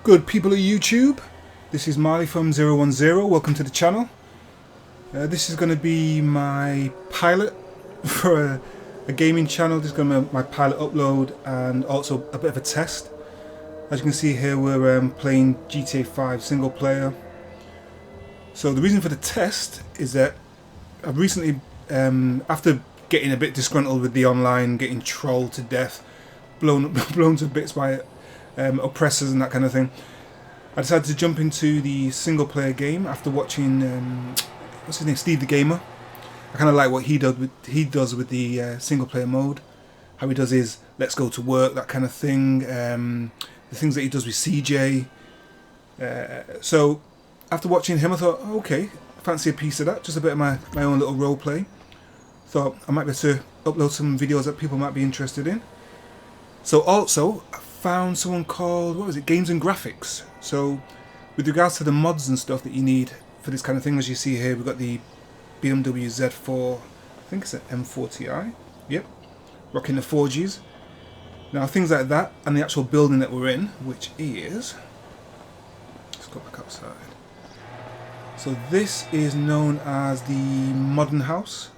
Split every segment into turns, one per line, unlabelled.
Good people of YouTube, this is Marley from 010. Welcome to the channel. This is going to be my pilot for a gaming channel. This is going to be my pilot upload and also a bit of a test. As you can see here, we're playing GTA 5 single player. So the reason for the test is that I've recently, after getting a bit disgruntled with the online, getting trolled to death, blown to bits by oppressors and that kind of thing, I decided to jump into the single player game after watching what's his name, Steve the Gamer. I kind of like what he does with the single player mode. How he does his let's go to work, that kind of thing. The things that he does with CJ. So after watching him, I thought, okay, I fancy a piece of that, just a bit of my own little role play. Thought I might be able to upload some videos that people might be interested in. So also, I found someone called, what was it, Games and Graphics. So with regards to the mods and stuff that you need for this kind of thing, as you see here, we've got the BMW Z4, I think it's an M4 Ti, yep, rocking the 4Gs. Now things like that, and the actual building that we're in, which is, let's go back outside. So this is known as the Modern House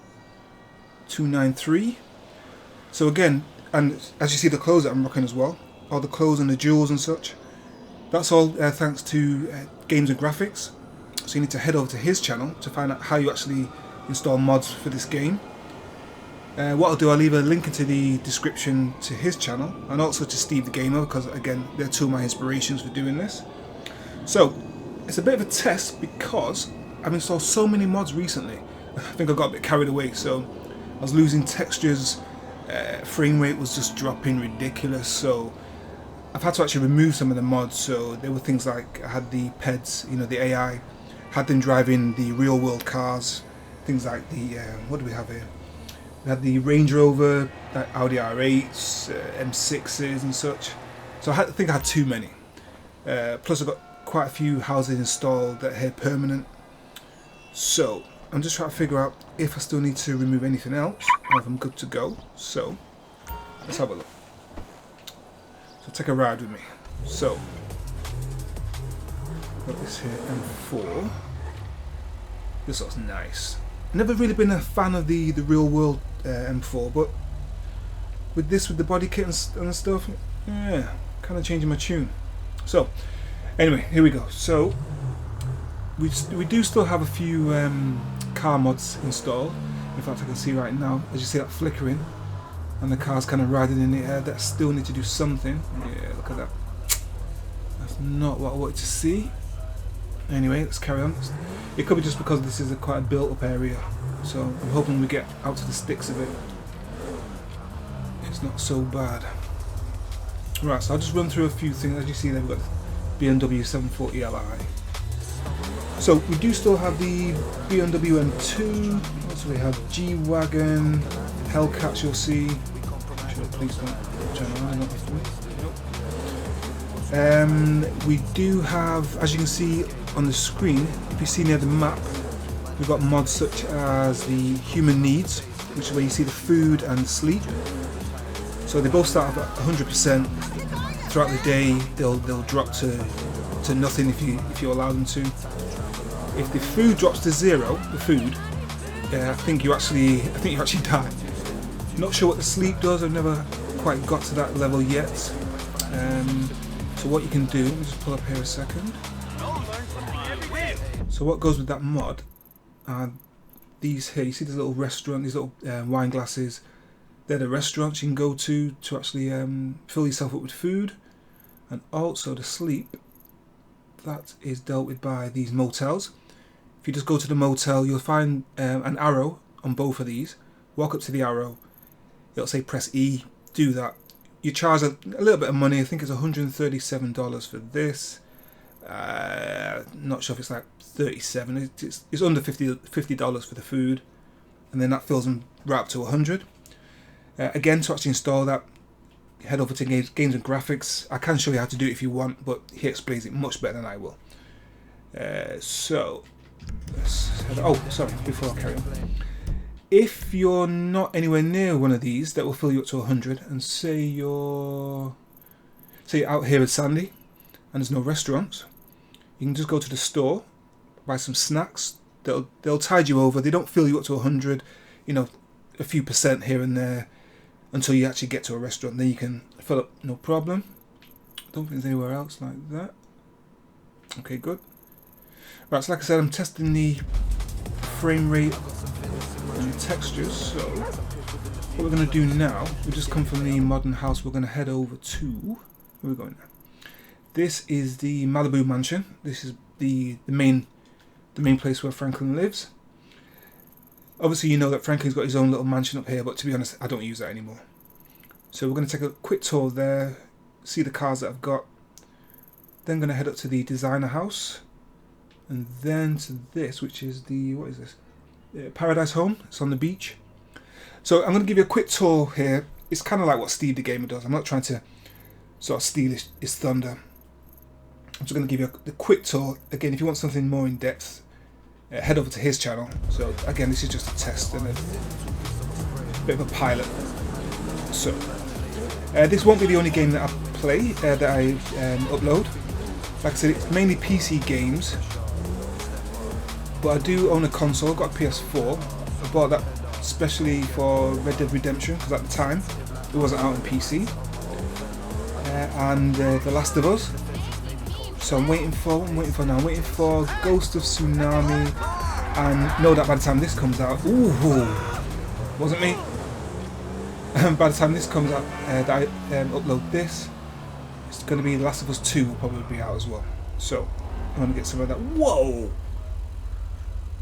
293. So again, and as you see the clothes that I'm rocking as well, all the clothes and the jewels and such, that's all thanks to Games and Graphics. So you need to head over to his channel to find out how you actually install mods for this game. What I'll do, I'll leave a link into the description to his channel and also to Steve the Gamer, because again, they're two of my inspirations for doing this. So it's a bit of a test because I've installed so many mods recently. I think I got a bit carried away, so I was losing textures, frame rate was just dropping ridiculous, so I've had to actually remove some of the mods. So there were things like I had the PEDs, you know, the AI, had them driving the real world cars, things like the, what do we have here? We had the Range Rover, Audi R8s, M6s and such. So I think I had too many. Plus I've got quite a few houses installed that are permanent. So I'm just trying to figure out if I still need to remove anything else, or if I'm good to go. So let's have a look. So take a ride with me. So got this here M4. This looks nice. Never really been a fan of the real world M4, but with this, with the body kit and stuff, yeah, kind of changing my tune. So anyway, here we go. So we do still have a few car mods installed. In fact, I can see right now, as you see that flickering, and the car's kind of riding in the air. That still need to do something. Yeah, look at that. That's not what I wanted to see. Anyway, let's carry on. It could be just because this is quite a built-up area, so I'm hoping we get out to the sticks of it. It's not so bad. Right, so I'll just run through a few things. As you see there, we've got BMW 740 Li. So we do still have the BMW M2. Also we have G-Wagon, Hellcats, you'll see. Sure, please don't turn around. We do have, as you can see on the screen, if you see near the map, we've got mods such as the Human Needs, which is where you see the food and sleep. So they both start at 100%. Throughout the day, they'll drop to nothing if you allow them to. If the food drops to zero, I think you actually die. Not sure what the sleep does. I've never quite got to that level yet. So what you can do, let me just pull up here a second. So what goes with that mod are these here. You see this little restaurant, these little wine glasses. They're the restaurants you can go to actually fill yourself up with food. And also the sleep, that is dealt with by these motels. If you just go to the motel, you'll find an arrow on both of these. Walk up to the arrow, it'll say press E, do that. You charge a little bit of money. I think it's $137 for this. Not sure if it's like 37. It's under $50 for the food, and then that fills them right up to 100. Again, to actually install that, head over to Games and Graphics. I can show you how to do it if you want, but he explains it much better than I will. So, sorry, before I carry on. If you're not anywhere near one of these that will fill you up to 100, and say you're out here with Sandy, and there's no restaurants, you can just go to the store, buy some snacks. They'll tide you over. They don't fill you up to 100, you know, a few percent here and there until you actually get to a restaurant. Then you can fill up, no problem. I don't think there's anywhere else like that. Okay, good. Right, so like I said, I'm testing the frame rate and textures. So what we're going to do now, we just come from the modern house. We're going to head over to, where are we going now? This is the Malibu mansion. This is the main place where Franklin lives. Obviously, you know that Franklin's got his own little mansion up here, but to be honest, I don't use that anymore. So we're going to take a quick tour there, see the cars that I've got. Then going to head up to the designer house, and then to this, which is the, what is this? Paradise Home. It's on the beach. So I'm going to give you a quick tour here. It's kind of like what Steve the Gamer does. I'm not trying to sort of steal his thunder. I'm just going to give you a quick tour. Again, if you want something more in depth, head over to his channel. So again, this is just a test and a bit of a pilot. So this won't be the only game that I play, that I upload. Like I said, it's mainly PC games, but I do own a console. I've got a PS4. I bought that especially for Red Dead Redemption, because at the time it wasn't out on PC, and The Last of Us. So I'm waiting for Ghost of Tsunami, and know that by the time this comes out, ooh, wasn't me. By the time this comes out, that I upload this, it's going to be The Last of Us 2 will probably be out as well. So I'm going to get some of that. Whoa!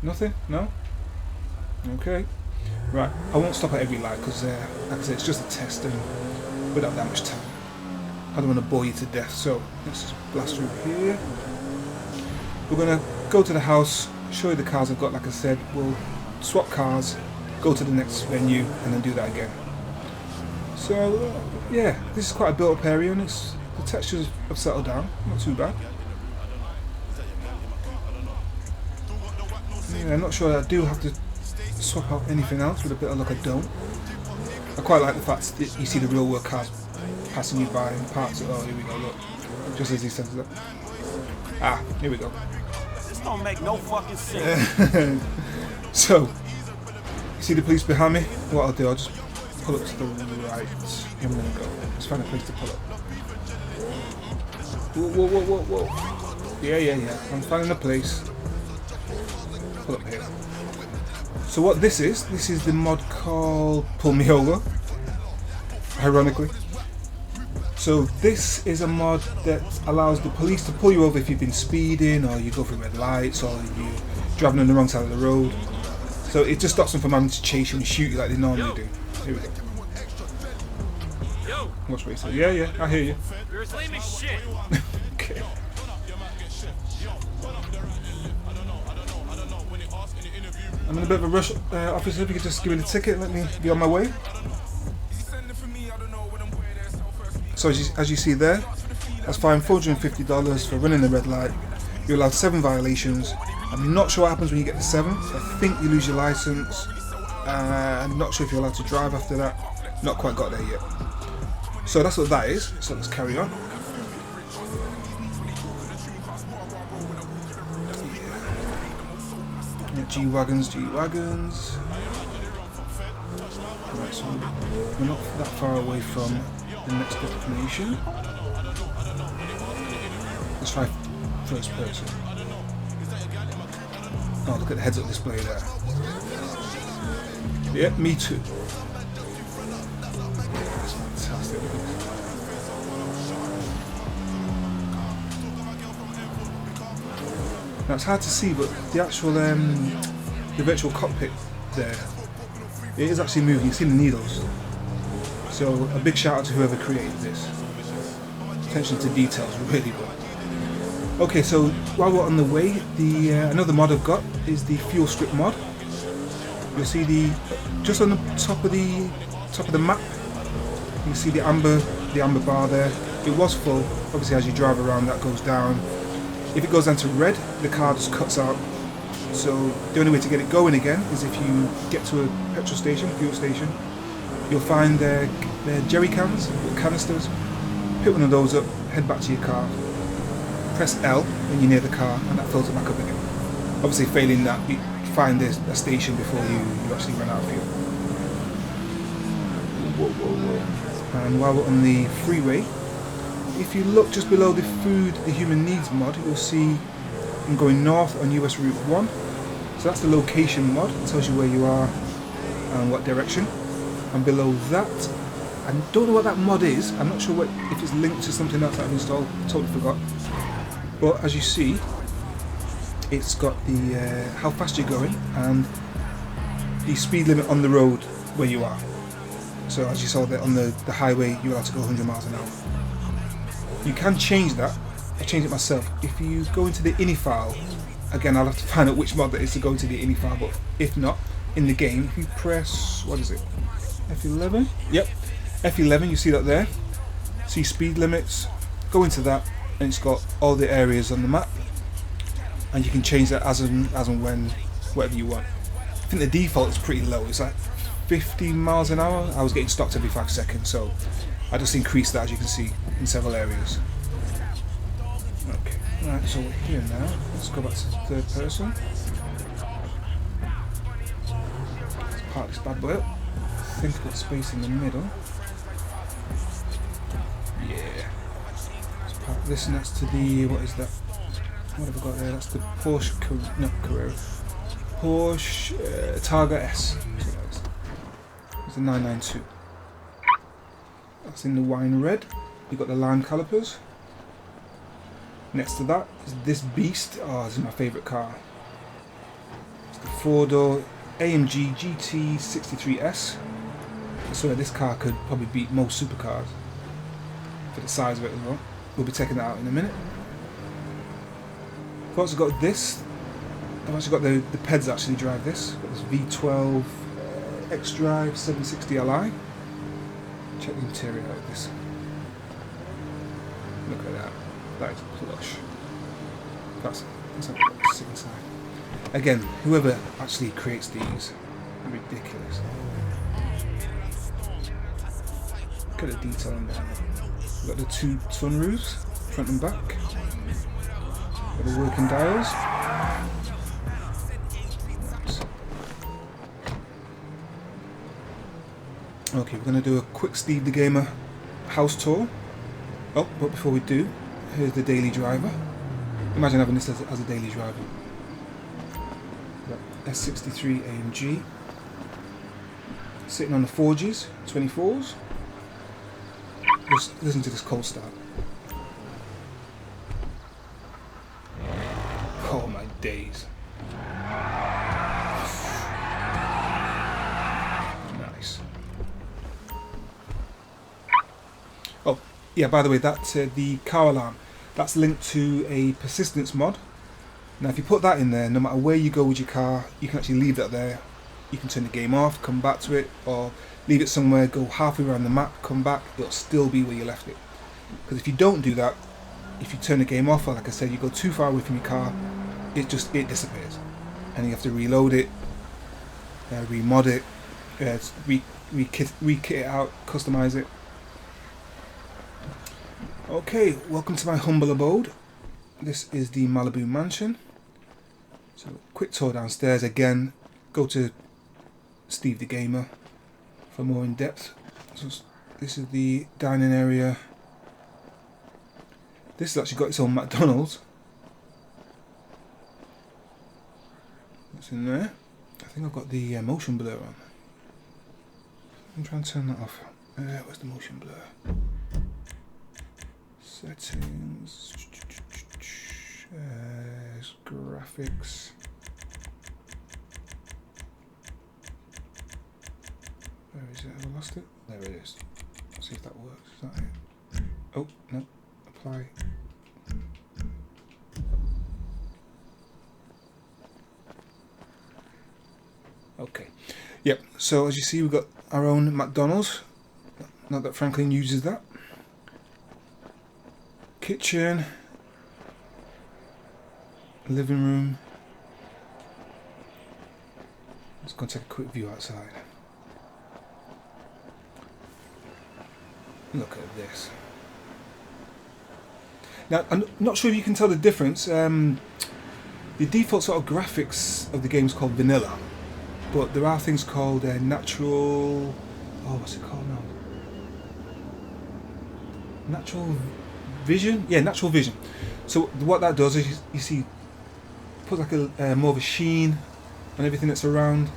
Nothing? No? Okay. Right, I won't stop at every light because, like I said, it's just a test and we don't have that much time. I don't want to bore you to death, so let's just blast through here. We're going to go to the house, show you the cars I've got. Like I said, we'll swap cars, go to the next venue, and then do that again. So, yeah, this is quite a built-up area, and the textures have settled down, not too bad. Yeah, I'm not sure that I do have to swap out anything else. With a bit of luck, I don't. I quite like the fact that you see the real world cars passing you by in parts. Oh, here we go, look. Just as he says that. Ah, here we go.
This don't make no fucking sense.
So, you see the police behind me? What I'll do, I'll just pull up to the right. I'm gonna go. Let's find a place to pull up. Whoa. Yeah. I'm finding a place. Pull up here. So what this is the mod called Pull Me Over, ironically. So this is a mod that allows the police to pull you over if you've been speeding, or you go through red lights, or you're driving on the wrong side of the road. So it just stops them from having to chase you and shoot you like they normally do. Here we go. Watch what he says. Yeah, I hear you.
You're as lame as shit.
Okay. I'm in a bit of a rush, officer. If you could just give me the ticket, let me be on my way. So as you see there, that's fined $450 for running the red light. You're allowed 7 violations. I'm not sure what happens when you get the 7th. I think you lose your license. I'm not sure if you're allowed to drive after that. Not quite got there yet. So that's what that is. So let's carry on. G-Wagons. Right, so we're not that far away from the next destination. Let's try first person. Oh, look at the heads-up display there. Yep, me too. That's fantastic. Now it's hard to see, but the actual the virtual cockpit there, it is actually moving. You see the needles. So a big shout out to whoever created this. Attention to details, really good. Okay, so while we're on the way, another mod I've got is the fuel strip mod. You'll see just on the top of the map. You can see the amber bar there. It was full. Obviously, as you drive around, that goes down. If it goes down to red, the car just cuts out. So the only way to get it going again is if you get to a petrol station, fuel station. You'll find their jerry cans, or canisters. Pick one of those up, head back to your car, press L when you're near the car, and that fills it back up again. Obviously, failing that, you find a station before you actually run out of fuel. Whoa, whoa, whoa. And while we're on the freeway, if you look just below the food the human needs mod, you'll see I'm going north on US Route 1. So that's the location mod. It tells you where you are and what direction. And below that, I don't know what that mod is. I'm not sure if it's linked to something else that I've installed. Totally forgot. But as you see, it's got the how fast you're going and the speed limit on the road where you are. So as you saw there on the highway, you're allowed to go 100 miles an hour. You can change that. I changed it myself. If you go into the ini file, again I'll have to find out which mod that is to go into the ini file, but if not, in the game, if you press, what is it? F11? Yep. F11, you see that there. See speed limits, go into that, and it's got all the areas on the map, and you can change that as and when, whatever you want. I think the default is pretty low, it's like 50 miles an hour. I was getting stopped every 5 seconds, so I just increased that, as you can see, in several areas. Okay, right, so we're here now. Let's go back to third person. Let's park this bad boy up. I think I've got space in the middle. Yeah. Let's park this next to the, what is that? What have I got there? That's the Porsche, not Carrera. Porsche Targa S. That's what that is. It's a 992. That's in the wine red. You've got the lime calipers. Next to that is this beast. Oh, this is my favourite car. It's the 4-door AMG GT63S. I swear this car could probably beat most supercars for the size of it as well. We'll be taking that out in a minute. I've also got this. I've actually got the PEDs that actually drive this. Got this V12 X-Drive 760Li. Check the interior out of this. Look at that. That is plush. Let's have a look, sit inside. Again, whoever actually creates these, ridiculous. Look at the detail on there. We've got the 2 sunroofs, front and back. Got the working dials. Okay, we're going to do a quick Steve the Gamer house tour. Oh, but before we do, here's the daily driver. Imagine having this as a daily driver. S63 AMG. Sitting on the 4Gs, 24s. Just listen to this cold start. Oh my days. Nice. Oh, yeah, by the way, that's the car alarm. That's linked to a persistence mod. Now if you put that in there, no matter where you go with your car, you can actually leave that there. You can turn the game off, come back to it, or leave it somewhere, go halfway around the map, come back, it'll still be where you left it. Because if you don't do that, if you turn the game off, or like I said, you go too far away from your car, it disappears. And you have to reload it, remod it, re-kit it out, customize it. Okay, welcome to my humble abode. This is the Malibu mansion. So quick tour downstairs again. Go to Steve the Gamer for more in depth. So this is the dining area. This has actually got its own McDonald's. What's in there? I think I've got the motion blur on. I'm trying to turn that off. Where's the motion blur? Settings. Graphics. Where is it? Have I lost it? There it is. Let's see if that works. Is that it? Oh, no. Apply. Okay. Yep. So as you see, we've got our own McDonald's. Not that Franklin uses that. Kitchen. Living room. Let's go and take a quick view outside. Look at this. Now, I'm not sure if you can tell the difference. The default sort of graphics of the game is called vanilla, but there are things called natural... Oh, what's it called now? Natural vision? Yeah, natural vision. So what that does is, you see, put like a more of a sheen on everything that's around.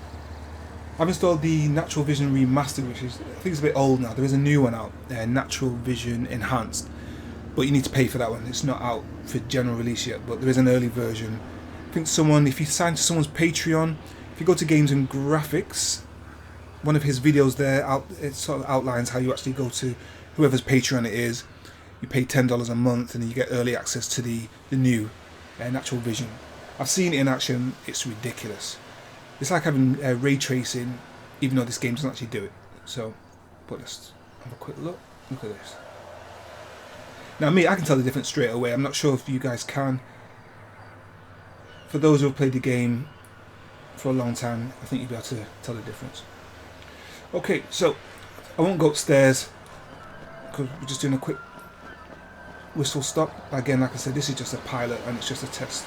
I've installed the Natural Vision Remastered, which is, I think it's a bit old now. There is a new one out, Natural Vision Enhanced, but you need to pay for that one. It's not out for general release yet, but there is an early version. I think if you sign to someone's Patreon, if you go to Games and Graphics, one of his videos there, it sort of outlines how you actually go to whoever's Patreon it is. You pay $10 a month and then you get early access to the new Natural Vision. I've seen it in action, it's ridiculous. It's like having ray tracing, even though this game doesn't actually do it. So, but let's have a quick look. Look at this. Now me, I can tell the difference straight away. I'm not sure if you guys can. For those who have played the game for a long time, I think you'll be able to tell the difference. Okay, so I won't go upstairs because we're just doing a quick whistle stop. Again, like I said, this is just a pilot and it's just a test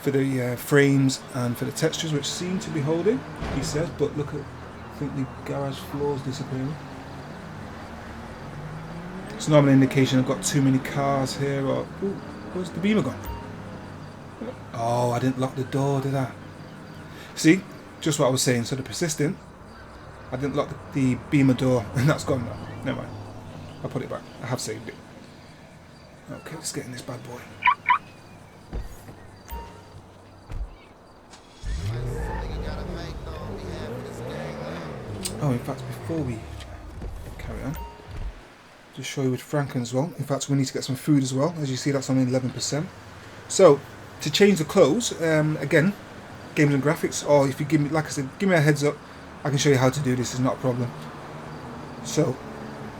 for the frames and for the textures, which seem to be holding, he says, but look at, I think the garage floor is disappearing. It's normally an indication I've got too many cars here, or, ooh, where's the beamer gone? Oh, I didn't lock the door, did I? See, just what I was saying, so the persistent, I didn't lock the beamer door, and that's gone now. Never mind, I'll put it back, I have saved it. Okay, let's get in this bad boy. Oh, in fact, before we carry on, just show you with Franklin as well. In fact, we need to get some food as well. As you see, that's only 11%. So, to change the clothes, again, Games and Graphics, or if you give me, like I said, give me a heads up, I can show you how to do this. It's not a problem. So,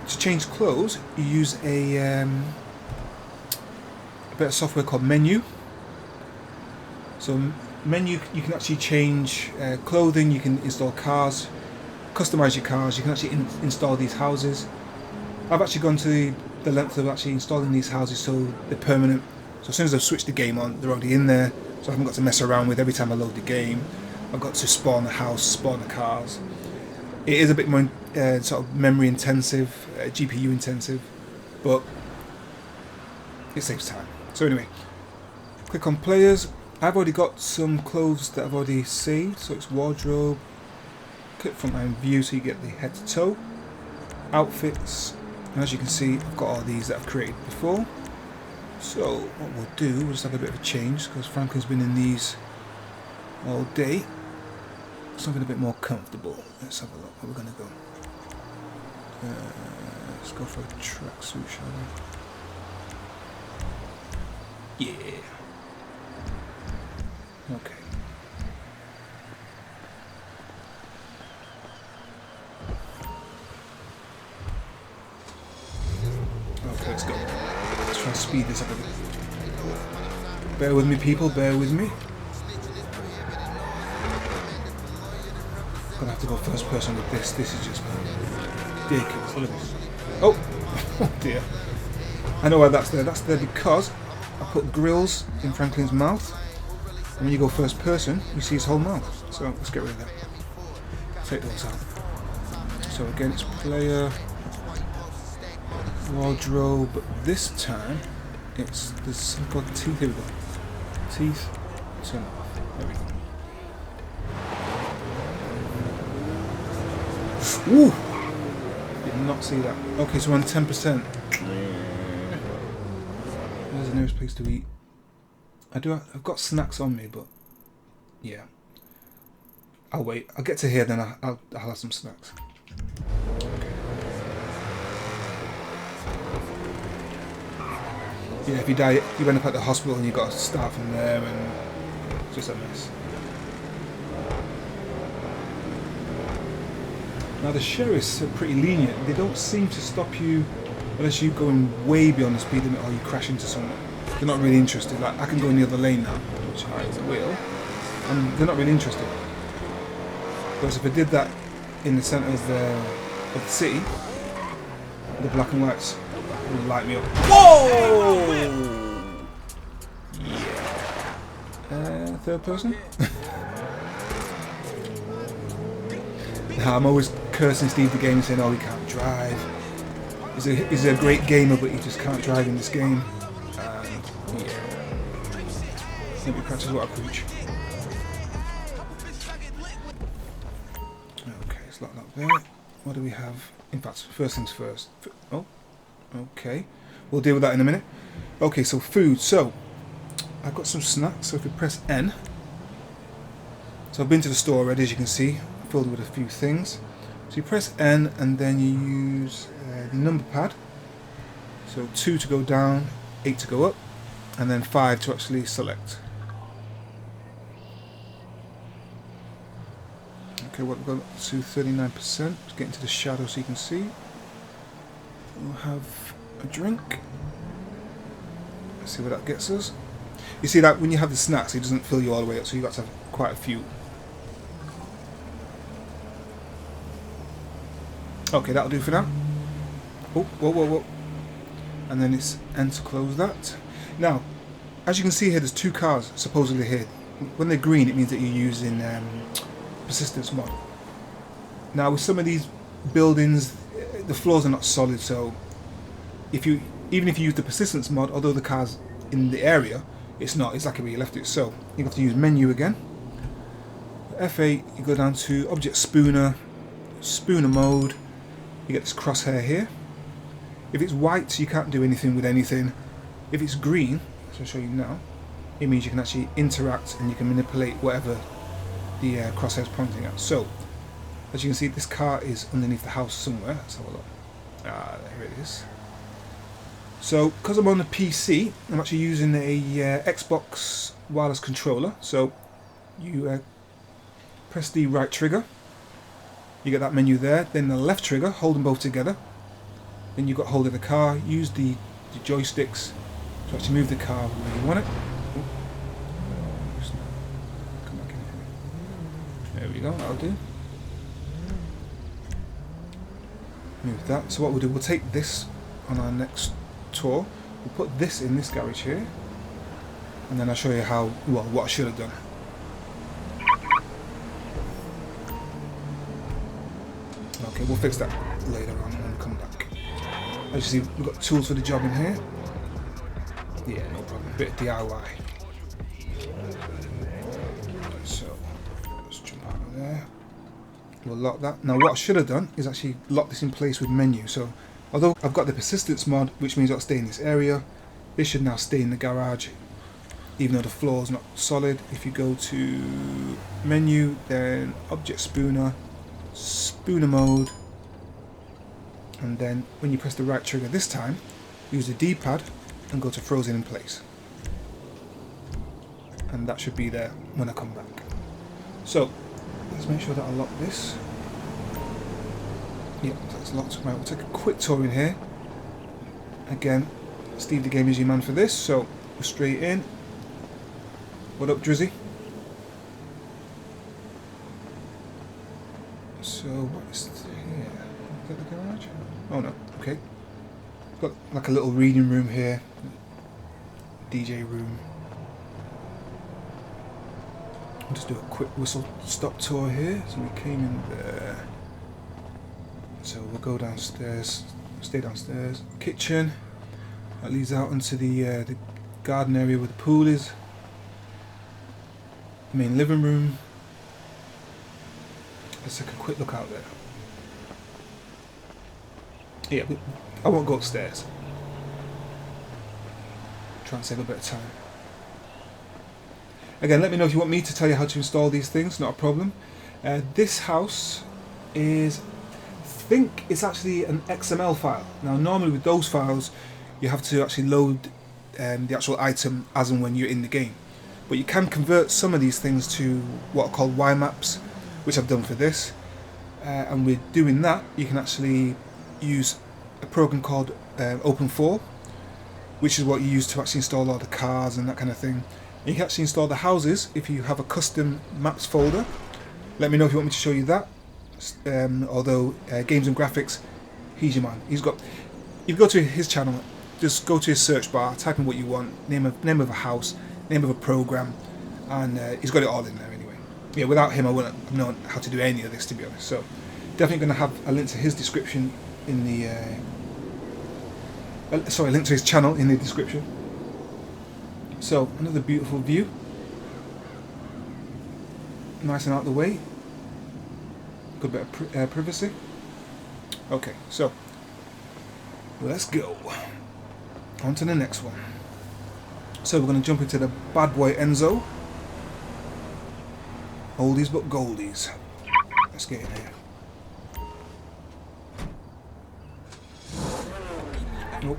to change clothes, you use a bit of software called Menu. So, Menu, you can actually change clothing. You can install cars. Customize your cars. You can actually install these houses. I've actually gone to the length of actually installing these houses so they're permanent. So as soon as I've switched the game on, they're already in there. So I haven't got to mess around with every time I load the game. I've got to spawn the house, spawn the cars. It is a bit more sort of memory intensive, GPU intensive, but it saves time. So anyway, click on players. I've already got some clothes that I've already saved. So it's wardrobe. Click frontline view so you get the head to toe, outfits, and as you can see I've got all these that I've created before. So what we'll do, we'll just have a bit of a change because Franklin's been in these all day. Something a bit more comfortable. Let's have a look where we're going to go. Let's go for a tracksuit, shall we? Yeah. Okay. Okay, let's go. Let's try and speed this up a bit. Bear with me, people, bear with me. Gonna have to go first person with this. This is just ridiculous. Look at this. Oh! Oh dear. I know why that's there. That's there because I put grills in Franklin's mouth. And when you go first person, you see his whole mouth. So let's get rid of that. Take those out. So again, it's player. Wardrobe, but this time there's something called teeth. Here we go. Teeth, turn off. There we go. Ooh! Did not see that. Okay, so we're on 10%. There's the nearest place to eat. I've got snacks on me, but yeah. I'll wait. I'll get to here, then I'll have some snacks. Yeah, if you die, you end up at the hospital and you've got to start from there, and it's just a mess. Now the sheriffs are pretty lenient. They don't seem to stop you unless you're going way beyond the speed limit or you crash into someone. They're not really interested. Like, I can go in the other lane now, which I will, and they're not really interested. Whereas if I did that in the centre of the city, the black and whites It'll light me up. Whoa! Yeah. Third person? I'm always cursing Steve the Gamer saying, oh, he can't drive. He's a great gamer, but he just can't drive in this game. And yeah. Maybe practice what I preach. Okay, let's lock that there. What do we have? In fact, first things first. Oh, okay. We'll deal with that in a minute. Okay, so food. So, I've got some snacks. So if we press N. So I've been to the store already, as you can see. Filled with a few things. So you press N and then you use the number pad. So 2 to go down, 8 to go up, and then 5 to actually select. Okay, what we've got to 39%. Let's get into the shadow so you can see. We'll have a drink. Let's see where that gets us. You see that when you have the snacks, it doesn't fill you all the way up, so you've got to have quite a few. Okay, that'll do for now. Oh, whoa, whoa, whoa. And then it's N to close that. Now, as you can see here, there's 2 cars supposedly here. When they're green, it means that you're using persistence mod. Now, with some of these buildings, the floors are not solid, so even if you use the persistence mod, although the car's in the area, it's not exactly where you left it. So you have to use menu again. F8, you go down to object spooner mode. You get this crosshair here. If it's white, you can't do anything with anything. If it's green, which I'll show you now, it means you can actually interact and you can manipulate whatever the crosshair is pointing at. So, as you can see, this car is underneath the house somewhere. Let's have a look. Ah, there it is. So, because I'm on the PC, I'm actually using a Xbox wireless controller. So, you press the right trigger. You get that menu there, then the left trigger, hold them both together. Then you've got hold of the car, use the joysticks to actually move the car where you want it. Come back in here. There we go, that'll do. Move that. So what we'll do, we'll take this on our next tour. We'll put this in this garage here. And then I'll show you how, well, what I should have done. Okay, we'll fix that later on when we come back. As you see, we've got tools for the job in here. Yeah, no problem. Bit of DIY. So, let's jump out of there. We'll lock that. Now, what I should have done is actually lock this in place with menu. So, although I've got the persistence mod, which means I'll stay in this area, this should now stay in the garage, even though the floor is not solid. If you go to menu, then object spooner mode, and then when you press the right trigger this time, use the D-pad and go to frozen in place, and that should be there when I come back. So let's make sure that I lock this. Yep, that's locked. Right, we'll take a quick tour in here. Again, Steve the Gamer is your man for this, so we're straight in. What up, Drizzy? So what is here? Is that the garage? Oh no, okay. Got like a little reading room here. DJ room. I'll just do a quick whistle stop tour here. So we came in there. So we'll go downstairs, stay downstairs. Kitchen. That leads out into the garden area where the pool is. Main living room. Let's take a quick look out there. Yeah, I won't go upstairs. Try and save a bit of time. Again, let me know if you want me to tell you how to install these things, not a problem. This house is, I think it's actually an XML file. Now normally with those files, you have to actually load the actual item as and when you're in the game. But you can convert some of these things to what are called Y-maps, which I've done for this, and with doing that you can actually use a program called Open4, which is what you use to actually install all the cars and that kind of thing. You can actually install the houses if you have a custom maps folder. Let me know if you want me to show you that. Although games and graphics, he's your man. He's got you go to his channel, just go to his search bar, type in what you want, name of a house, name of a program, and he's got it all in there anyway. Yeah, without him I wouldn't have known how to do any of this, to be honest. So definitely going to have a link to his description in the sorry, link to his channel in the description. So another beautiful view, nice and out of the way, good bit of privacy. Okay, so let's go on to the next one. So we're going to jump into the bad boy Enzo. Oldies but goldies. Let's get in here. Oh.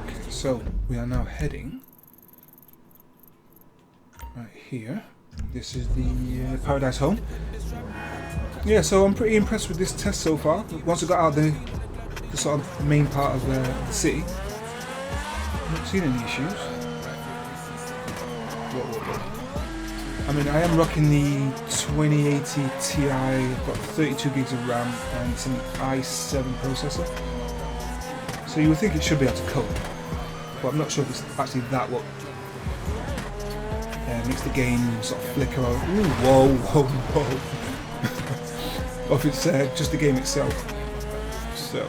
Okay, so we are now heading right here. This is the Paradise Home. Yeah, so I'm pretty impressed with this test so far. Once I got out the sort of main part of the city, I've not seen any issues. Whoa. I mean, I am rocking the 2080 Ti. I've got 32 gigs of RAM and some i7 processor. So you would think it should be able to cope, but I'm not sure if it's actually that what makes the game sort of flicker out. Ooh, whoa. Or if it's just the game itself. So.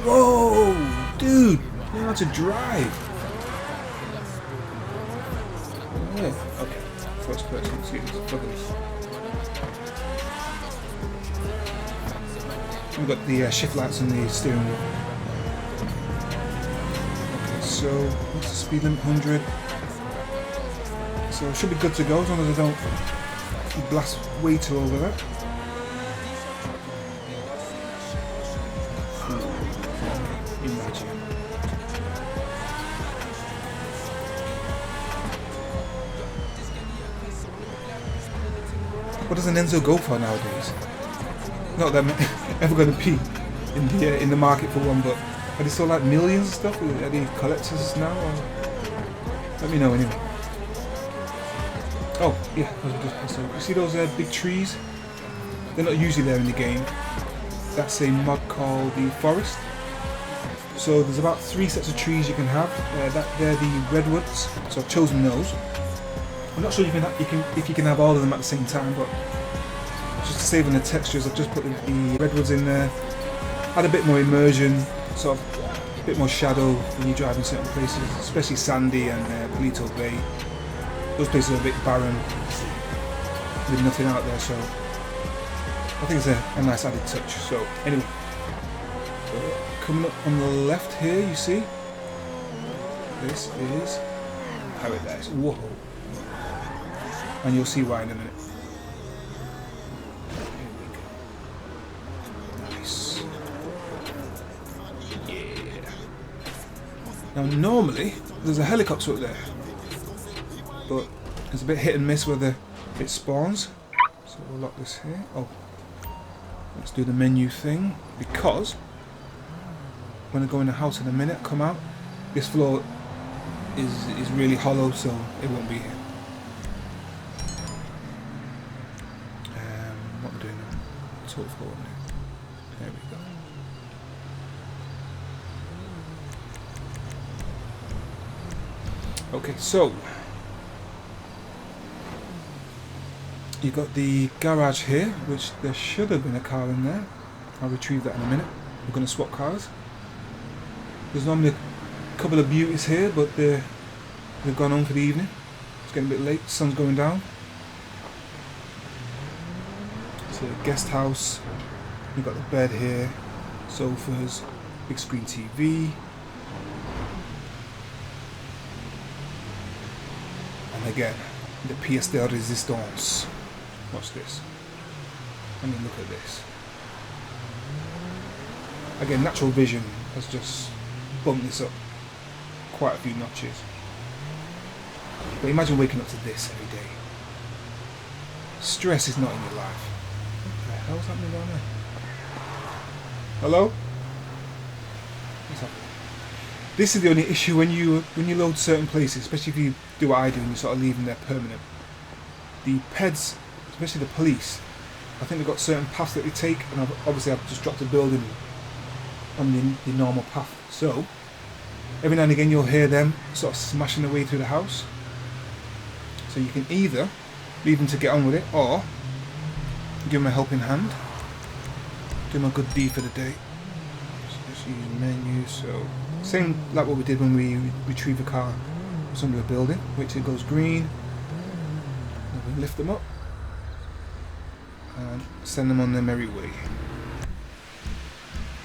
Whoa, dude, you know how to drive. Yeah, okay. First person, see this. Look at this. We've got the shift lights on the steering wheel. Okay, so what's the speed limit? 100. So it should be good to go as long as I don't blast way too over that. Imagine. What does an Enzo go for nowadays? Not that I'm ever going to be in the market for one, but are they still like millions and stuff? Are they collectors now? Or? Let me know anyway. Oh yeah, you see those big trees? They're not usually there in the game. That's a mod called the Forest. So there's about 3 sets of trees you can have. They're the redwoods. So I've chosen those. I'm not sure if you can have all of them at the same time, but just to save on the textures, I've just put the redwoods in there. Add a bit more immersion, sort of a bit more shadow when you drive in certain places, especially Sandy and Palito Bay. Those places are a bit barren with nothing out there, so I think it's a nice added touch. So anyway, coming up on the left here, you see, this is Paradise. Whoa. And you'll see why in a minute. Nice. Yeah. Now normally there's a helicopter up there, but it's a bit hit and miss whether it spawns. So we'll lock this here. Oh, let's do the menu thing, because when I go in the house in a minute, come out, this floor is really hollow, so it won't be here. What we're doing now? Total floor. There we go. Okay, so you've got the garage here, which there should have been a car in there. I'll retrieve that in a minute. We're going to swap cars. There's normally a couple of beauties here, but they've gone home for the evening. It's getting a bit late, sun's going down. It's a guest house. You've got the bed here, sofas, big screen TV. And again, the pièce de résistance. Watch this. I mean, look at this. Again, natural vision has just bumped this up quite a few notches. But imagine waking up to this every day. Stress is not in your life. What the hell's happening down there? Hello? What's happening? This is the only issue when you load certain places, especially if you do what I do and you sort of leave them there permanent. The PEDs, especially the police, I think they've got certain paths that they take, and obviously I've just dropped a building on the normal path. So every now and again you'll hear them sort of smashing their way through the house. So you can either leave them to get on with it, or give them a helping hand. Do them a good deed for the day. Just use menu. So same like what we did when we retrieve a car from under a building. Wait till it goes green. And we lift them up and send them on their merry way.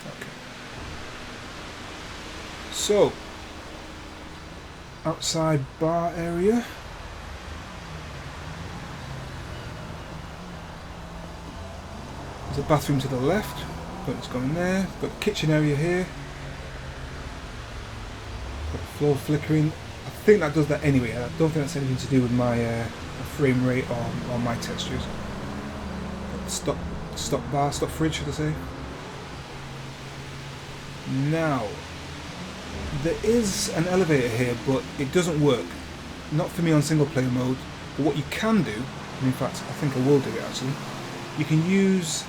Okay. So outside bar area. There's a bathroom to the left, but it's going there. Got the kitchen area here. Got the floor flickering. I think that does that anyway. I don't think that's anything to do with my frame rate or my textures. Stop bar, stop fridge, should I say. Now, there is an elevator here, but it doesn't work. Not for me on single player mode, but what you can do, and in fact I think I will do it actually, you can use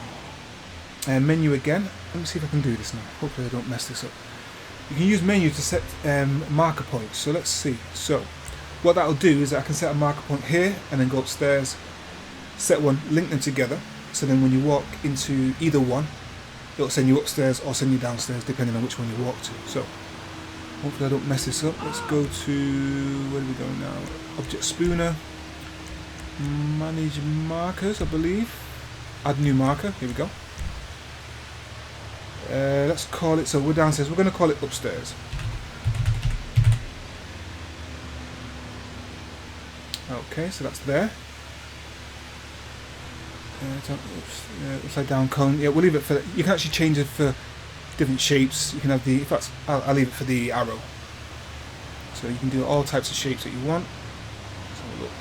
menu again. Let me see if I can do this now. Hopefully I don't mess this up. You can use menu to set marker points. So let's see. So what that'll do is that I can set a marker point here and then go upstairs, set one, link them together. So then when you walk into either one, it'll send you upstairs or send you downstairs depending on which one you walk to. So hopefully I don't mess this up. Let's go to, where do we go now? Object spooner, manage markers, I believe. Add new marker. Here we go. Let's call it, so we're downstairs, we're going to call it upstairs. Okay, so that's there. Upside down cone. Yeah, we'll leave it for, you can actually change it for different shapes. You can have the, in fact, I'll leave it for the arrow. So you can do all types of shapes that you want. Let's have a look.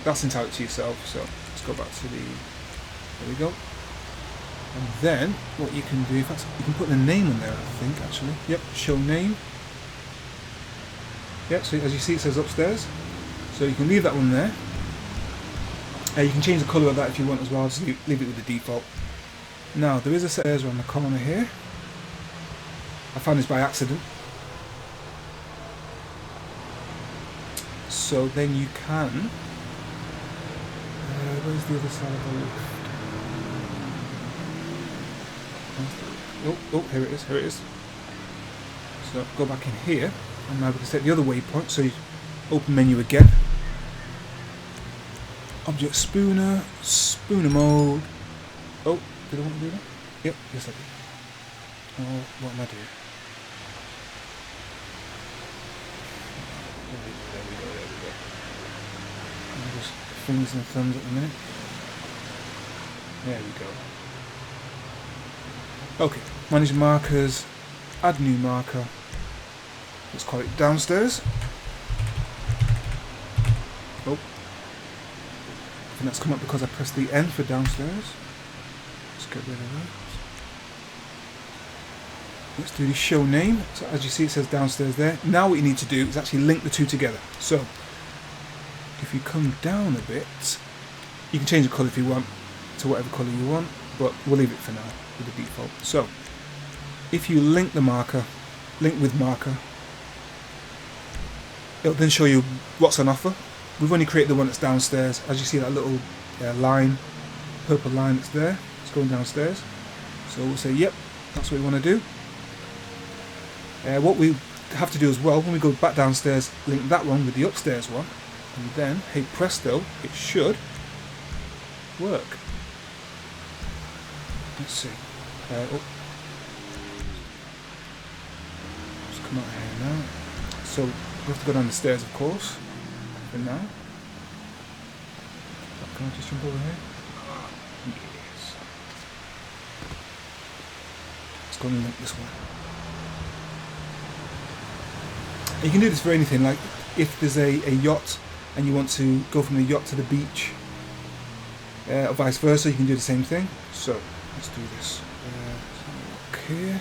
That's entirely to yourself, so let's go back to the, there we go. And then what you can do, in fact, you can put the name on there, I think, actually. Yep, show name. Yep, so as you see it says upstairs. So you can leave that one there. You can change the colour of that if you want as well, just leave it with the default. Now, there is a set of stairs around the corner here. I found this by accident. So then you can... where's the other side of the lift? Oh, here it is, here it is. So go back in here, and now we can set the other waypoint, so you open menu again. Object spooner, spooner mode. Oh, did I want to do that? Yep, yes I did. Oh, what am I doing? There we go. I'm just fingers and thumbs at the minute. There we go. Okay, manage markers, add new marker. Let's call it downstairs. Oh, I think that's come up because I pressed the N for downstairs. Let's get rid of that. Let's do the show name. So as you see, it says downstairs there. Now what you need to do is actually link the two together. So if you come down a bit, you can change the colour if you want to whatever colour you want, but we'll leave it for now with the default. So if you link the marker, link with marker, it'll then show you what's on offer. We've only created the one that's downstairs. As you see that little line, purple line that's there, it's going downstairs. So we'll say yep, that's what we want to do. What we have to do as well, when we go back downstairs, link that one with the upstairs one, and then, hey presto, it should work. Let's see. Oh. Just come out here now. So we have to go down the stairs, of course. For now. Can I just jump over here? Yes. Let's go and link this one. And you can do this for anything, like if there's a yacht and you want to go from the yacht to the beach, or vice versa, you can do the same thing. So let's do this. Look here.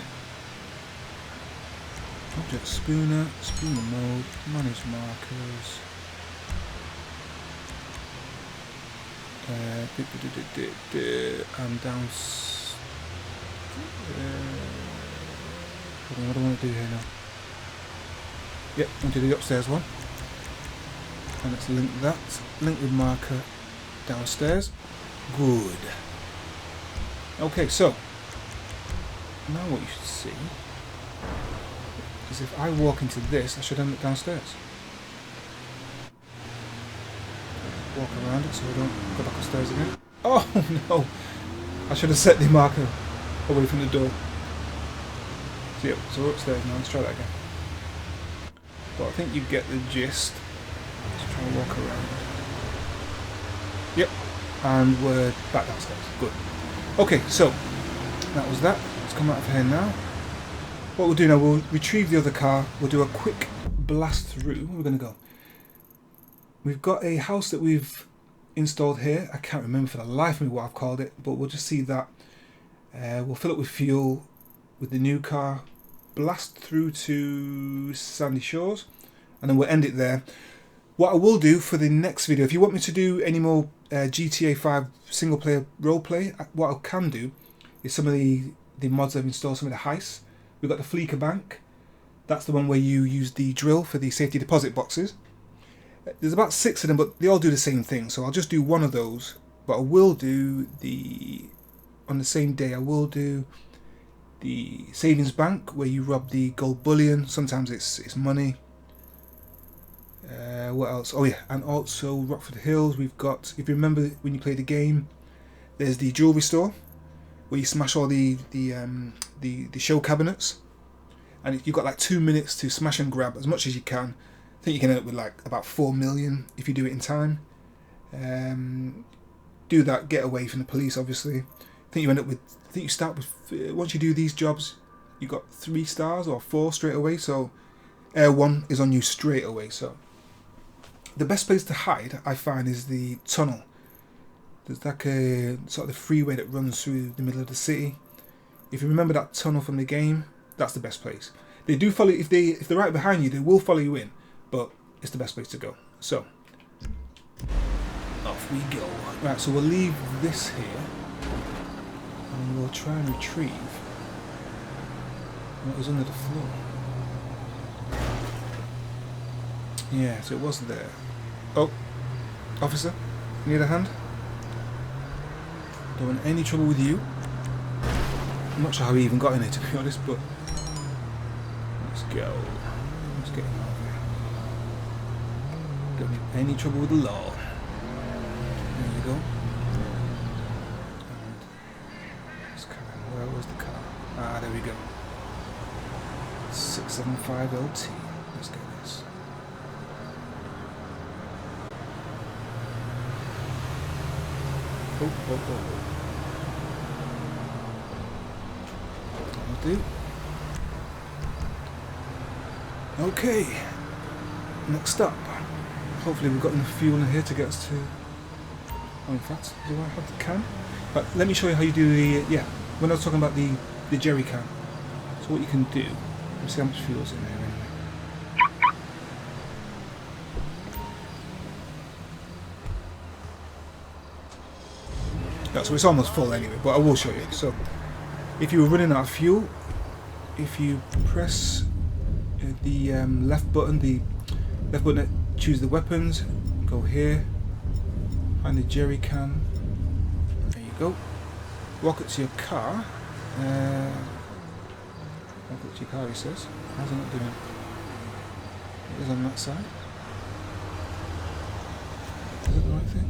Object spooner, spooner mode, manage markers. I'm down. What do I want to do here now? Yep, I'm going to do the upstairs one. And let's link that. Link with marker downstairs. Good. Okay, so now what you should see is if I walk into this, I should end up downstairs. Walk around it so I don't go back upstairs again. Oh no! I should have set the marker away from the door. So, yep, so we're upstairs now. Let's try that again. But I think you get the gist. Let's try and walk around. Yep, and we're back downstairs. Good. Okay, so that was that. Let's come out of here now. What we'll do now, we'll retrieve the other car. We'll do a quick blast through. Where are we going to go? We've got a house that we've installed here. I can't remember for the life of me what I've called it, but we'll just see that. We'll fill it with fuel with the new car, blast through to Sandy Shores, and then we'll end it there. What I will do for the next video, if you want me to do any more GTA 5 single player roleplay, what I can do is some of the mods I've installed, some of the heists. We've got the Fleeker Bank. That's the one where you use the drill for the safety deposit boxes. There's about 6 of them, but they all do the same thing, so I'll just do one of those. But I will do on the same day, I will do the savings bank where you rob the gold bullion. Sometimes it's money. What else? Oh yeah, and also Rockford Hills. We've got, if you remember when you play the game, there's the jewelry store where you smash all the show cabinets, and you've got like 2 minutes to smash and grab as much as you can. I think you can end up with like about 4 million if you do it in time. Do that, get away from the police, obviously. I think you end up with, I think you start with, once you do these jobs, you got 3 stars or 4 straight away, so Air 1 is on you straight away. So the best place to hide, I find, is the tunnel. There's like a sort of the freeway that runs through the middle of the city. If you remember that tunnel from the game, that's the best place. They do follow, if they're right behind you, they will follow you in, but it's the best place to go. So off we go. Right, so we'll leave this here and we'll try and retrieve what was under the floor. Yeah, so it was there. Oh, officer, you need a hand? Don't want any trouble with you. I'm not sure how he even got in here, to be honest, but let's go. Let's get him out of here. Don't need any trouble with the law. There you go. And this car, where was the car? Ah, there we go. 675 LT. Let's get this. Oh. That'll do. Okay. Next up. Hopefully we've got enough fuel in here to get us to... Oh, in fact, do I have the can? But let me show you how you do the... Yeah, when I was talking about the jerry can. So what you can do... Let me see how much fuel's in there anyway. So it's almost full anyway, but I will show you. So if you were running out of fuel, if you press the left button that choose the weapons, go here, find the jerry can, there you go, walk up to your car, walk up to your car, he says. How's it not doing? It is on that side. Is it the right thing?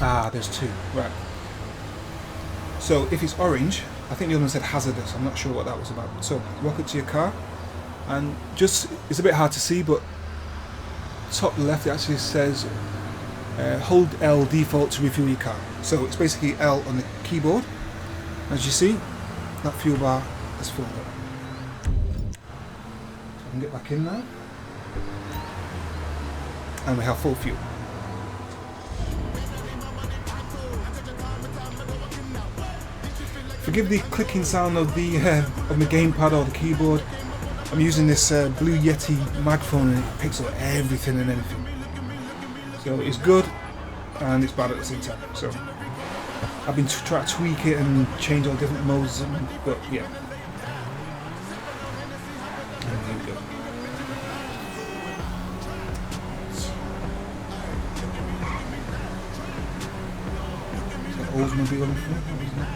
Ah, there's 2, right. So if it's orange, I think the other one said hazardous, I'm not sure what that was about. So walk up to your car, and just, it's a bit hard to see, but top left it actually says hold L default to refuel your car. So it's basically L on the keyboard. As you see, that fuel bar is filled up. So I can get back in now, and we have full fuel. Forgive the clicking sound of the gamepad or the keyboard. I'm using this Blue Yeti microphone and it picks up everything and anything. So it's good. and it's bad at the same time. So I've been trying to tweak it and change all different modes, but yeah. And here we go. Oldsmobile in front, isn't it?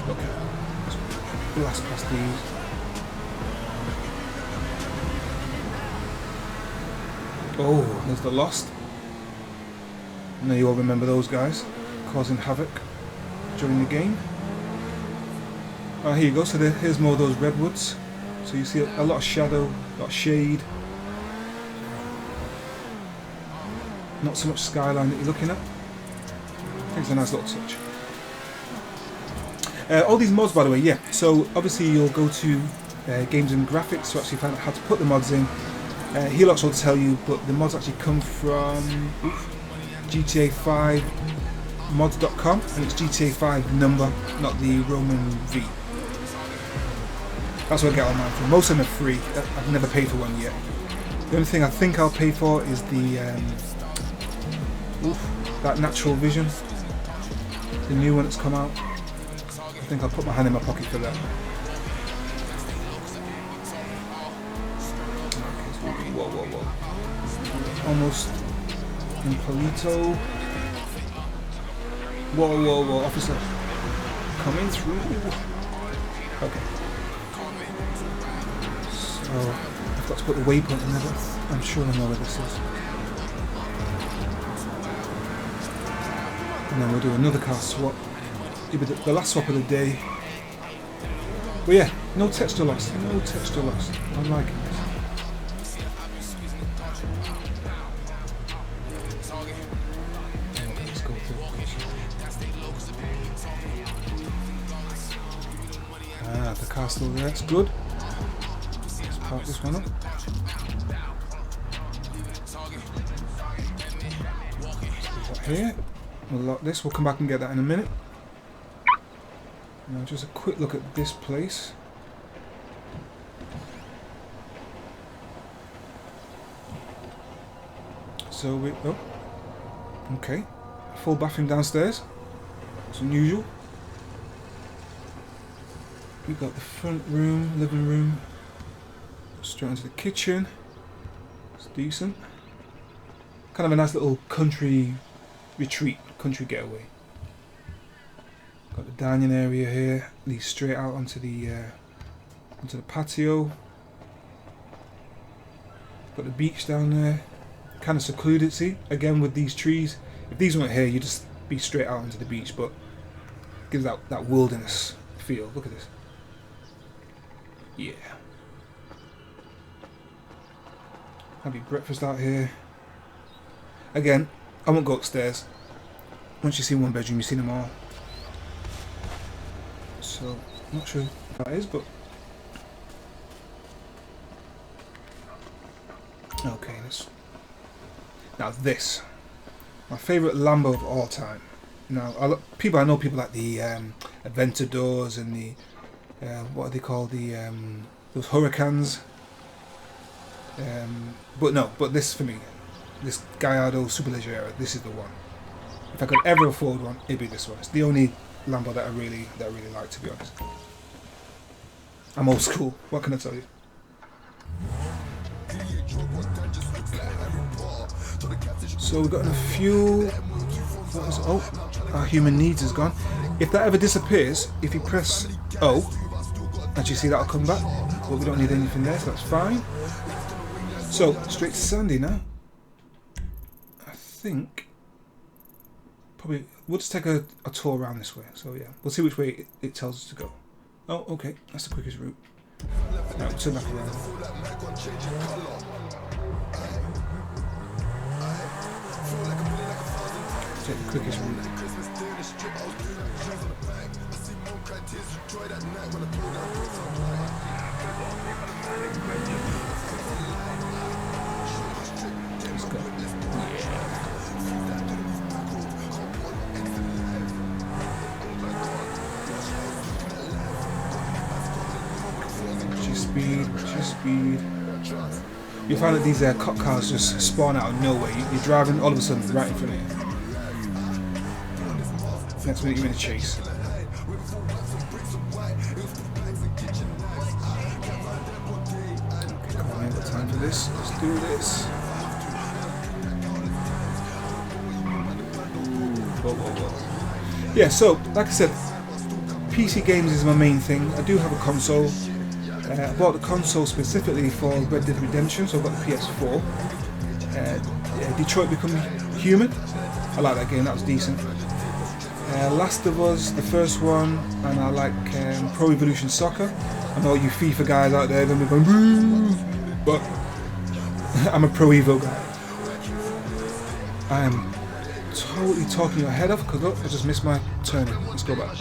Okay, let's blast past these. Oh, there's the Lost. I know you all remember those guys causing havoc during the game. Oh, here you go. So here's more of those redwoods. So you see a lot of shadow, a lot of shade. Not so much skyline that you're looking at. I think it's a nice little touch. All these mods, by the way, yeah. So obviously you'll go to Games and Graphics to actually find out how to put the mods in. He'll also tell you, but the mods actually come from GTAV mods.com, and it's GTA5 number, not the Roman V. That's where I get all mine from. Most of them are free. I've never paid for one yet. The only thing I think I'll pay for is the that Natural Vision, the new one that's come out. I think I'll put my hand in my pocket for that. Whoa, whoa, whoa. Almost in Polito. Whoa, whoa, whoa, officer. Coming through. Okay. So, I've got to put the waypoint in there, but I'm sure I know where this is. And then we'll do another car swap. It'll be the last swap of the day. But yeah, no texture loss. No texture loss. I'm liking this. Let's go through. Ah, the car's still there. It's good. Let's park this one up. Let's do that here. We'll lock this. We'll come back and get that in a minute. Now just a quick look at this place. So we okay. Full bathroom downstairs. It's unusual. We've got the front room, living room. Straight into the kitchen. It's decent. Kind of a nice little country retreat, country getaway. Got the dining area here, leads straight out onto the patio. Got the beach down there, kind of secluded. See, again with these trees. If these weren't here, you'd just be straight out onto the beach, but it gives that wilderness feel. Look at this. Yeah. Have your breakfast out here. Again, I won't go upstairs. Once you see one bedroom, you've seen them all. So, not sure what that is, but okay. Now this, my favourite Lambo of all time. Now, I know people like the Aventadors and the what are they called? Those Hurricanes. But this for me, this Gallardo Superleggera era, this is the one. If I could ever afford one, it'd be this one. It's the only Lambo that I really like, to be honest. I'm old school. What can I tell you? So we've got enough fuel. Our human needs is gone. If that ever disappears, if you press O, actually see that'll come back. But we don't need anything there, so that's fine. So straight to Sandy now. I think probably we'll just take a tour around this way. So yeah, we'll see which way it tells us to go. Oh, okay, that's the quickest route. Now turn back around. Take the quickest route. Let's go. Speed. you'll find that these cop cars just spawn out of nowhere. You're driving, all of a sudden, right in front of you. Next minute, you're in a chase. Okay, come on, we ain't got time for this. Let's do this. Whoa, whoa, whoa. Yeah, so, like I said, PC games is my main thing. I do have a console. I bought the console specifically for Red Dead Redemption, so I've got the PS4. Detroit Become Human. I like that game, that was decent. Last of Us, the first one, and I like Pro Evolution Soccer. I know you FIFA guys out there, they're going to be going, woo! But I'm a Pro Evo guy. I am totally talking your head off because look, I just missed my turning. Let's go back.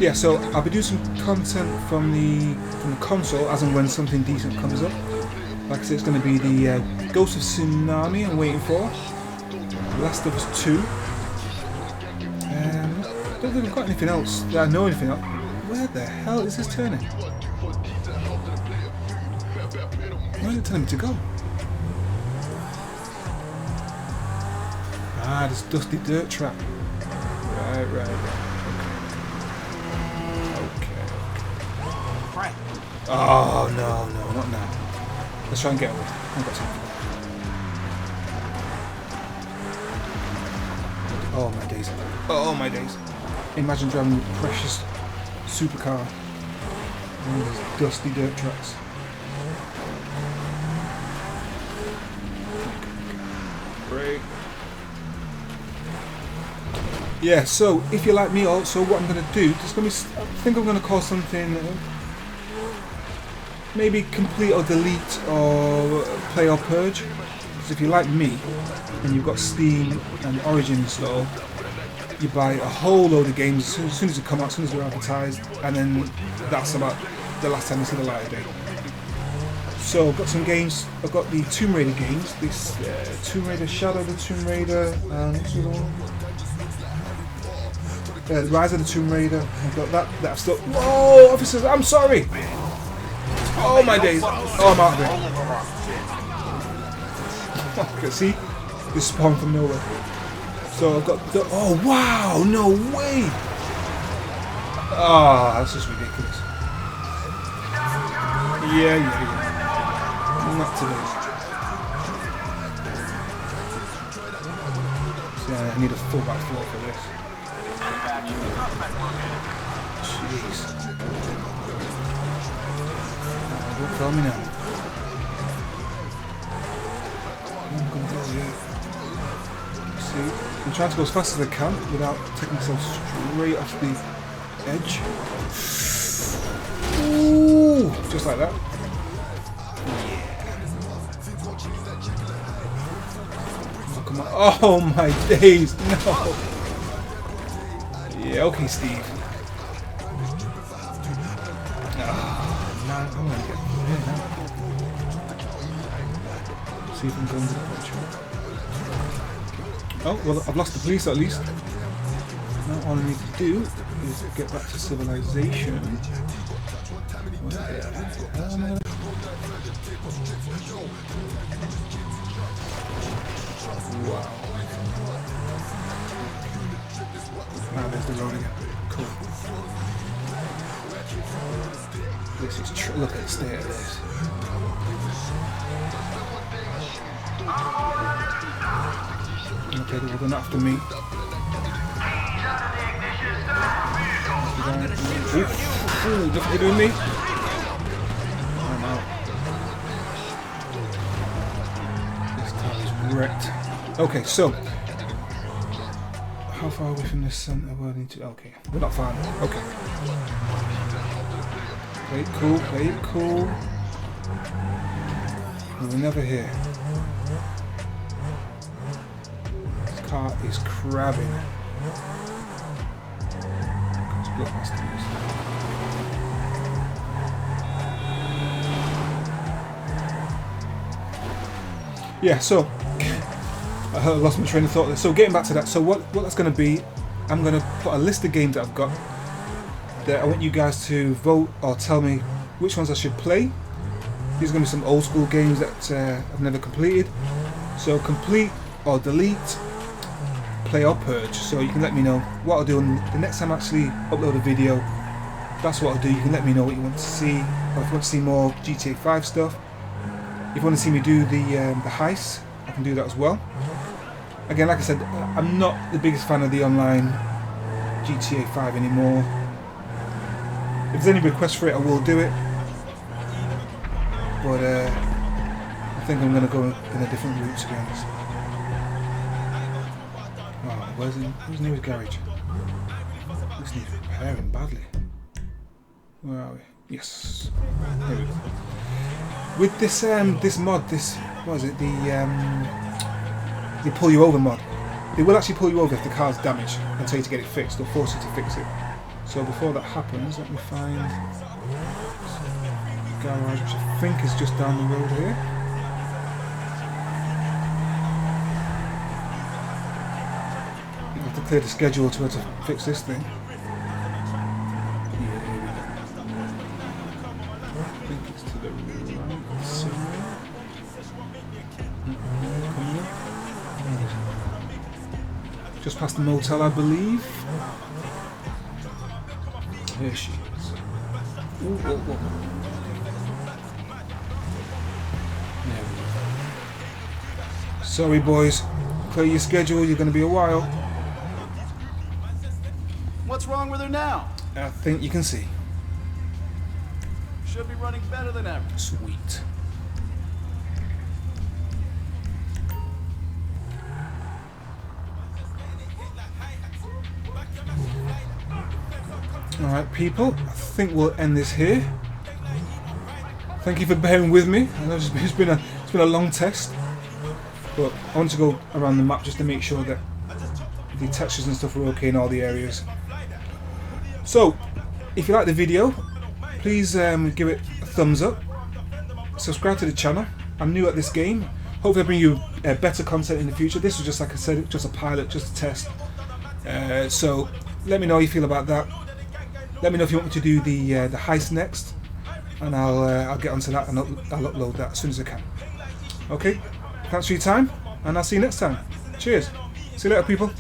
Yeah, so I'll be doing some content from the console as and when something decent comes up. Like I said, it's going to be the Ghost of Tsunami I'm waiting for. Last of Us 2. I don't think I've got anything else that I know anything of. Where the hell is this turning? Where is it telling me to go? Ah, this dusty dirt trap. Right. Okay. Oh, no, not now. Let's try and get away. I've got something. Oh my days. Oh my days. Imagine driving with precious supercar on these dusty dirt tracks. Great. Yeah, so if you're like me also, what I'm going to do, I think I'm going to call something maybe complete or delete or play or purge. Because if you're like me and you've got Steam and Origin installed, you buy a whole load of games as soon as they come out, as soon as they're advertised, and then that's about the last time you see the light of day. So I've got some games. I've got the Tomb Raider games. This Tomb Raider, Shadow of the Tomb Raider, and what's the other one? Rise of the Tomb Raider. I've got that I've still. Whoa, officers! I'm sorry. Oh my days! Oh, I'm out of it. Okay, see, this spawned from nowhere. So I've got the. Oh wow! No way! Ah, that's just ridiculous. Yeah. Not today. See, I need a full back floor for this. Jeez. Don't tell me now. I'm gonna go here. See, I'm trying to go as fast as I can without taking myself straight off the edge. Ooh, just like that. Oh my days, no! Yeah, okay, Steve. Man, I'm gonna get through here now. See if I'm going to the picture. Oh, well, I've lost the police at least. Now all I need to do is get back to civilization. Wow. Ah, there's the road again. Cool. This is look at the state of this. Okay, well, they're not after me. Ooh, look what they're doing me. I'm out. This car is wrecked. Okay, so how far away from the center where I need to? Okay, we're not far. Okay. Play it cool. We're never here. This car is crabbing. Yeah, so I lost my train of thought there. So getting back to that, so what that's going to be, I'm going to put a list of games that I've got that I want you guys to vote or tell me which ones I should play. These are going to be some old school games that I've never completed. So complete or delete, play or purge. So you can let me know what I'll do the next time I actually upload a video. That's what I'll do. You can let me know what you want to see, or if you want to see more GTA 5 stuff. If you want to see me do the heist, I can do that as well. Again, like I said, I'm not the biggest fan of the online GTA 5 anymore. If there's any requests for it, I will do it. But I think I'm going to go in a different route, to be honest. Oh, where's nearest garage? This needs repairing badly. Where are we? Yes. There we go. With this this mod, what is it? The pull you over mod. They will actually pull you over if the car's damaged and tell you to get it fixed. They'll force you to fix it. So before that happens, let me find garage, which I think is just down the road here. I have to clear the schedule to fix this thing. I think it's to the right somewhere. Just past the motel, I believe. Here she is. Ooh, whoa, whoa. There we go. Sorry, boys. Clear your schedule. You're going to be a while.
What's wrong with her now?
I think you can see.
Should be running better than ever.
Sweet. Alright people, I think we'll end this here. Thank you for bearing with me. I know it's been a long test, but I want to go around the map just to make sure that the textures and stuff are okay in all the areas. So, if you like the video, please give it a thumbs up. Subscribe to the channel. I'm new at this game. Hopefully I bring you better content in the future. This was just, like I said, just a pilot, just a test. So let me know how you feel about that. Let me know if you want me to do the heist next, and I'll get onto that and I'll upload that as soon as I can. Okay, thanks for your time, and I'll see you next time. Cheers. See you later, people.